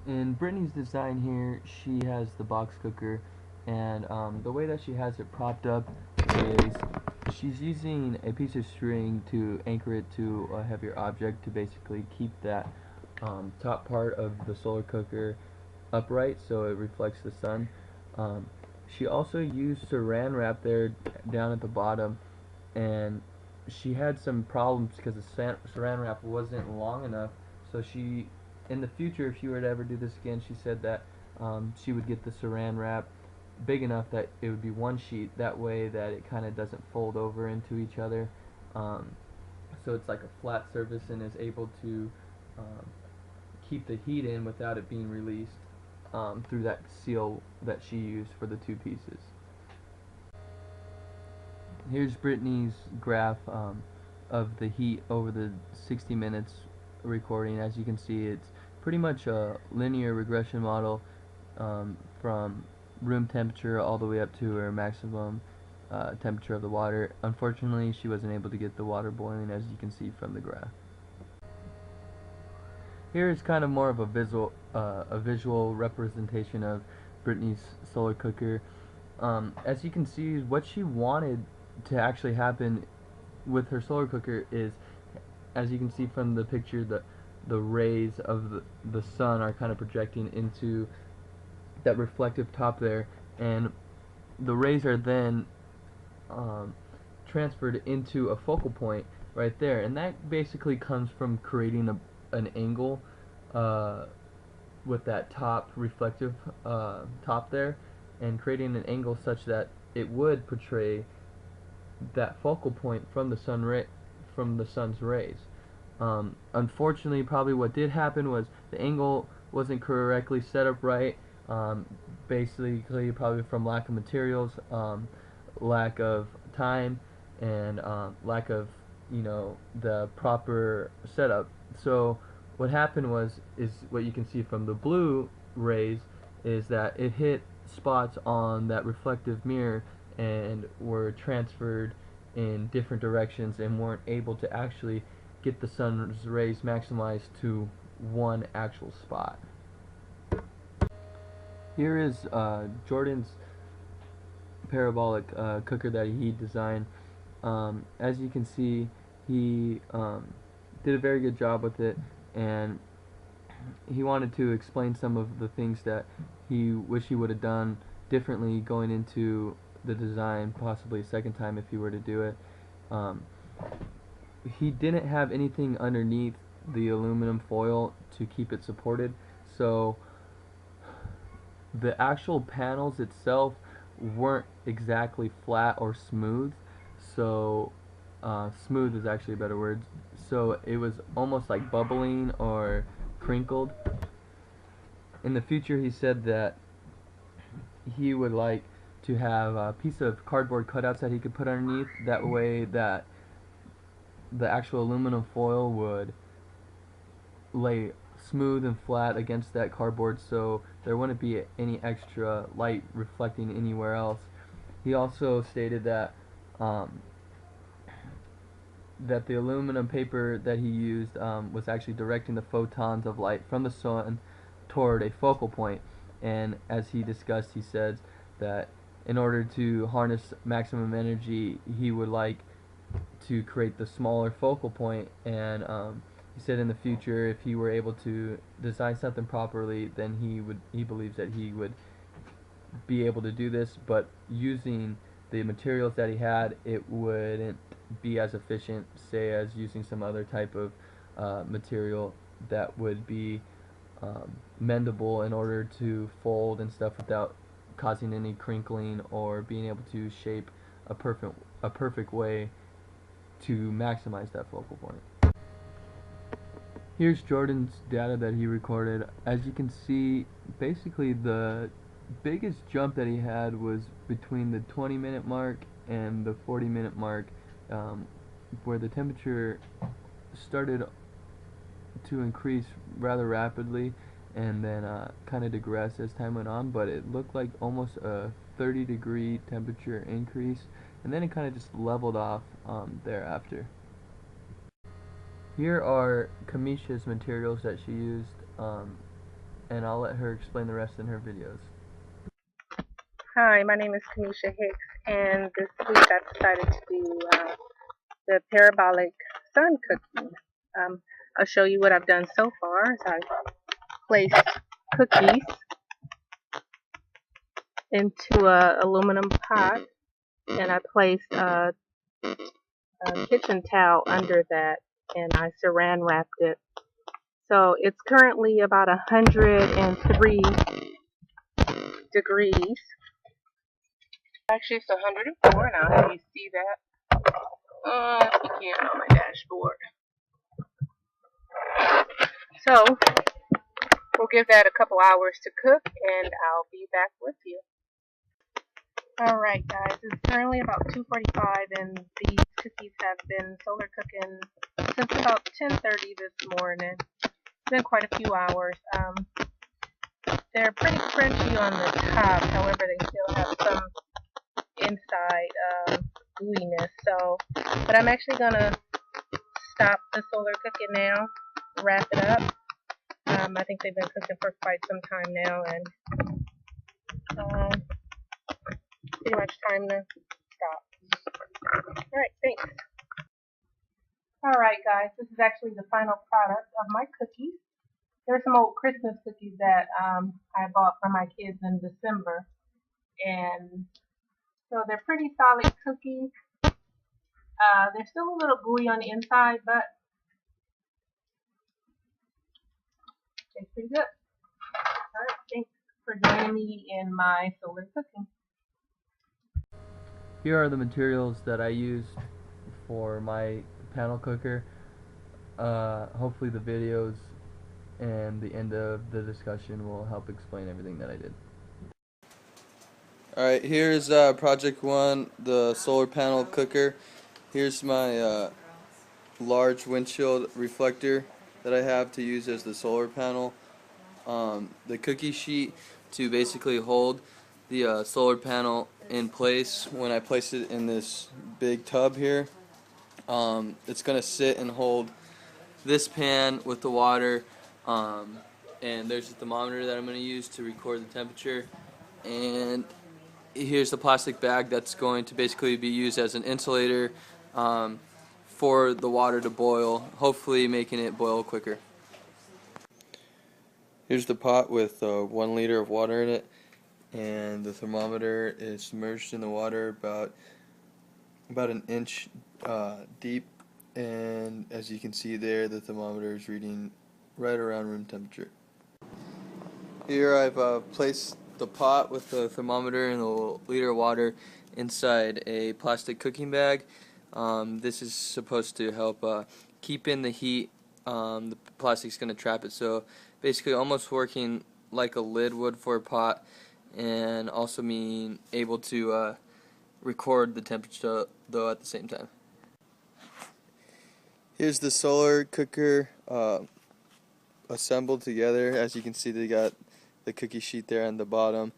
In Brittany's design here, she has the box cooker, and the way that she has it propped up is she's using a piece of string to anchor it to a heavier object to basically keep that top part of the solar cooker upright so it reflects the sun. Um, she also used saran wrap there down at the bottom, and she had some problems because the saran wrap wasn't long enough. So she, in the future, if she were to ever do this again, she said that she would get the saran wrap big enough that it would be one sheet. That way, that it kind of doesn't fold over into each other. Um, so it's like a flat surface and is able to um, keep the heat in without it being released through that seal that she used for the two pieces. Here's Brittany's graph of the heat over the 60 minutes recording. As you can see, it's pretty much a linear regression model from room temperature all the way up to her maximum temperature of the water. Unfortunately, she wasn't able to get the water boiling, as you can see from the graph. Here is kind of more of a visual representation of Brittany's solar cooker. As you can see, what she wanted to actually happen with her solar cooker is, as you can see from the picture, the rays of the sun are kind of projecting into that reflective top there, and the rays are then um, transferred into a focal point right there, and that basically comes from creating an angle uh, with that top reflective top there, and creating an angle such that it would portray that focal point from the sun's rays. Unfortunately, probably what did happen was the angle wasn't correctly set up right. Basically, probably from lack of materials, lack of time, and lack of the proper setup. So what happened is what you can see from the blue rays is that it hit spots on that reflective mirror and were transferred in different directions and weren't able to actually get the sun's rays maximized to one actual spot. Here is Jordan's parabolic cooker that he designed. As you can see, he did a very good job with it, and he wanted to explain some of the things that he wish he would have done differently going into the design, possibly a second time if he were to do it. Um, he didn't have anything underneath the aluminum foil to keep it supported, so the actual panels itself weren't exactly flat or smooth. So smooth is actually a better word. So it was almost like bubbling or crinkled. In the future, he said that he would like to have a piece of cardboard cutouts that he could put underneath. That way, that the actual aluminum foil would lay smooth and flat against that cardboard, so there wouldn't be any extra light reflecting anywhere else. He also stated that that the aluminum paper that he used was actually directing the photons of light from the sun toward a focal point. And as he discussed, he said that in order to harness maximum energy, he would like to create the smaller focal point. And he said in the future, if he were able to design something properly, then he believes that he would be able to do this, but using the materials that he had, it wouldn't be as efficient, say, as using some other type of material that would be mendable in order to fold and stuff without causing any crinkling or being able to shape a perfect way to maximize that focal point. Here's Jordan's data that he recorded. As you can see, basically the biggest jump that he had was between the 20-minute mark and the 40-minute mark, where the temperature started to increase rather rapidly and then kind of digress as time went on, but it looked like almost a 30-degree temperature increase, and then it kind of just leveled off thereafter. Here are Kamisha's materials that she used. and I'll let her explain the rest in her videos. Hi, my name is Kanisha Hicks, and this week I decided to do the parabolic sun cookie. I'll show you what I've done so far. So I placed cookies into a aluminum pot, and I placed a kitchen towel under that, and I saran wrapped it. So it's currently about 103 degrees. Actually, it's 104 now. Can you see that? If you can on my dashboard. So we'll give that a couple hours to cook, and I'll be back with you. Alright guys, it's currently about 2:45, and these cookies have been solar cooking since about 10:30 this morning. It's been quite a few hours. They're pretty crunchy on the top, however they still have some inside gooiness. But I'm actually gonna stop the solar cooking now, wrap it up. I think they've been cooking for quite some time now, and pretty much time to stop. Alright, thanks. Alright guys, this is actually the final product of my cookies. There's some old Christmas cookies that I bought for my kids in December, and so they're pretty solid cookies. They're still a little gooey on the inside, but they're pretty good. Alright, thanks for joining me in my solar cooking. Here are the materials that I used for my panel cooker. Hopefully the videos and the end of the discussion will help explain everything that I did. Alright, here's project 1, the solar panel cooker. Here's my large windshield reflector that I have to use as the solar panel. The cookie sheet to basically hold the solar panel in place when I place it in this big tub here. It's going to sit and hold this pan with the water, and there's a thermometer that I'm going to use to record the temperature, and here's the plastic bag that's going to basically be used as an insulator for the water to boil, hopefully making it boil quicker. Here's the pot with 1 liter of water in it, and the thermometer is submerged in the water about an inch deep, and as you can see there, the thermometer is reading right around room temperature. Here I've placed the pot with the thermometer and the liter of water inside a plastic cooking bag. This is supposed to help keep in the heat. The plastic's going to trap it, so basically almost working like a lid would for a pot, and also being able to record the temperature though at the same time. Here's the solar cooker assembled together. As you can see, they got the cookie sheet there on the bottom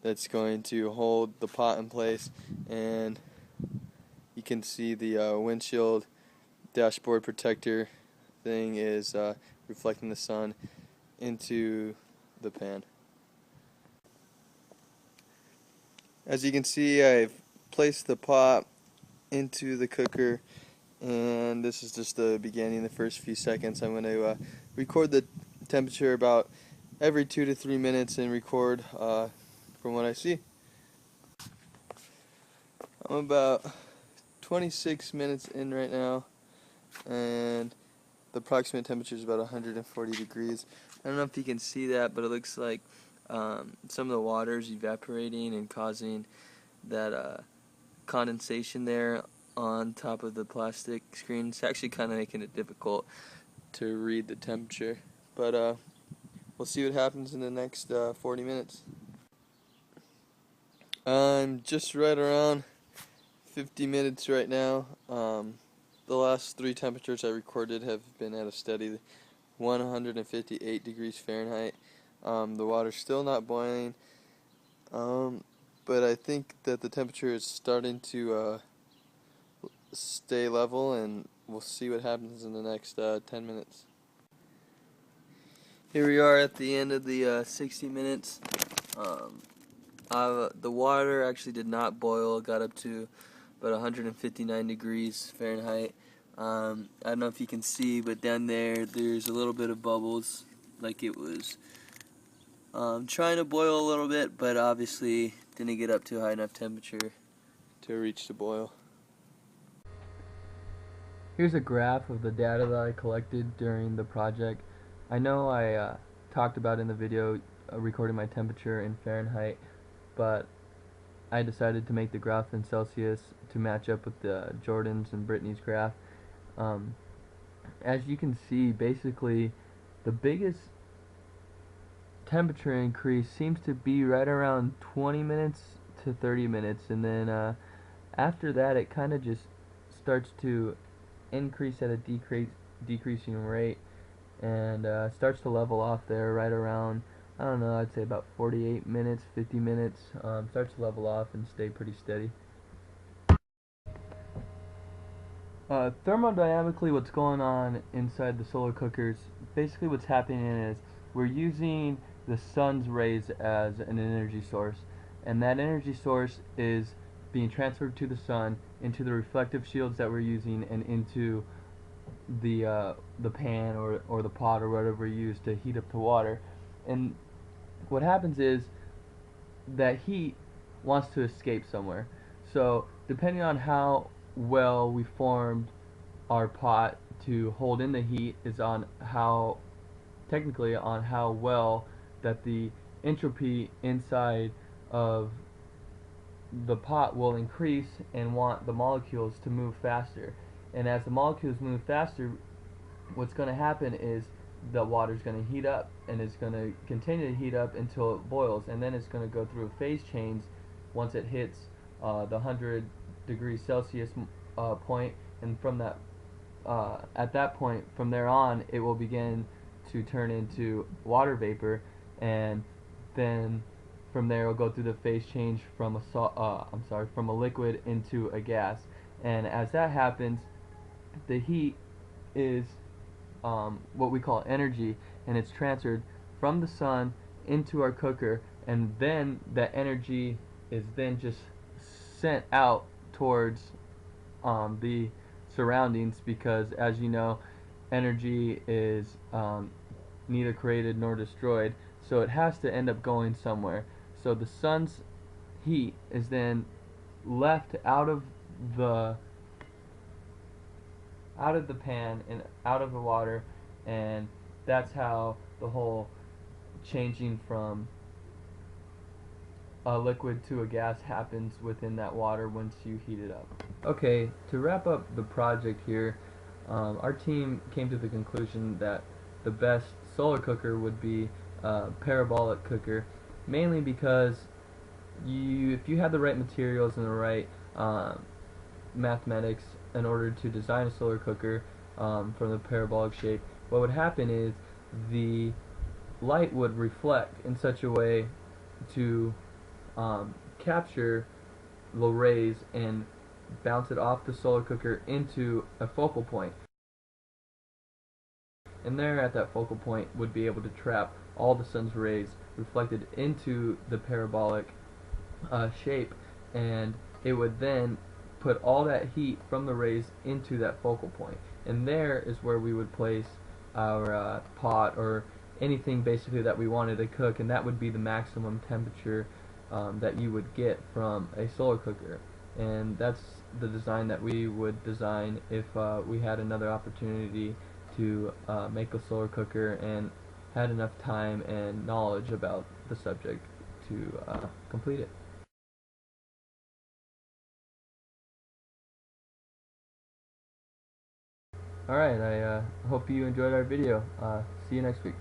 that's going to hold the pot in place, and you can see the windshield dashboard protector thing is reflecting the sun into the pan. As you can see, I've placed the pot into the cooker, and this is just the beginning, the first few seconds. I'm going to record the temperature about every 2 to 3 minutes and record from what I see. I'm about 26 minutes in right now, and the approximate temperature is about 140 degrees. I don't know if you can see that, but it looks like some of the water is evaporating and causing that condensation there on top of the plastic screen. It's actually kind of making it difficult to read the temperature, but we'll see what happens in the next 40 minutes. I'm just right around 50 minutes right now. The last 3 temperatures I recorded have been at a steady 158 degrees Fahrenheit. The water's still not boiling, but I think that the temperature is starting to stay level, and we'll see what happens in the next 10 minutes. Here we are at the end of the 60 minutes. Um, the water actually did not boil. It got up to about 159 degrees Fahrenheit. I don't know if you can see, but down there's a little bit of bubbles, like it was trying to boil a little bit, but obviously didn't get up to a high enough temperature to reach the boil. Here's a graph of the data that I collected during the project. I know I talked about in the video recording my temperature in Fahrenheit, but I decided to make the graph in Celsius to match up with Jordan's and Brittany's graph. Um, as you can see, basically the biggest temperature increase seems to be right around 20 minutes to 30 minutes, and then after that it kind of just starts to increase at a decreasing rate, and starts to level off there right around, I don't know, I'd say about 48 minutes, 50 minutes. Starts to level off and stay pretty steady. Thermodynamically, what's going on inside the solar cookers, basically what's happening is we're using the sun's rays as an energy source, and that energy source is being transferred to the sun, into the reflective shields that we're using, and into the pan or the pot or whatever we use to heat up the water. And what happens is that heat wants to escape somewhere. So depending on how well we formed our pot to hold in the heat is on how, technically, on how well that the entropy inside of the pot will increase and want the molecules to move faster. And as the molecules move faster, what's going to happen is the water's going to heat up, and it's going to continue to heat up until it boils, and then it's going to go through a phase change once it hits the 100 degrees Celsius point, and from that at that point, from there on, it will begin to turn into water vapor, and then from there it'll go through the phase change from from a liquid into a gas. And as that happens, the heat is what we call energy, and it's transferred from the sun into our cooker, and then that energy is then just sent out towards the surroundings, because, as you know, energy is neither created nor destroyed, so it has to end up going somewhere. So the sun's heat is then left the out of the pan and out of the water, and that's how the whole changing from a liquid to a gas happens within that water once you heat it up. Okay, to wrap up the project here, our team came to the conclusion that the best solar cooker would be a parabolic cooker, mainly because if you had the right materials and the right mathematics in order to design a solar cooker from the parabolic shape, what would happen is the light would reflect in such a way to capture the rays and bounce it off the solar cooker into a focal point. And there at that focal point would be able to trap all the sun's rays reflected into the parabolic shape, and it would then put all that heat from the rays into that focal point. And there is where we would place our pot or anything basically that we wanted to cook, and that would be the maximum temperature that you would get from a solar cooker. And that's the design that we would design if we had another opportunity to make a solar cooker and had enough time and knowledge about the subject to complete it. Alright, I hope you enjoyed our video. See you next week.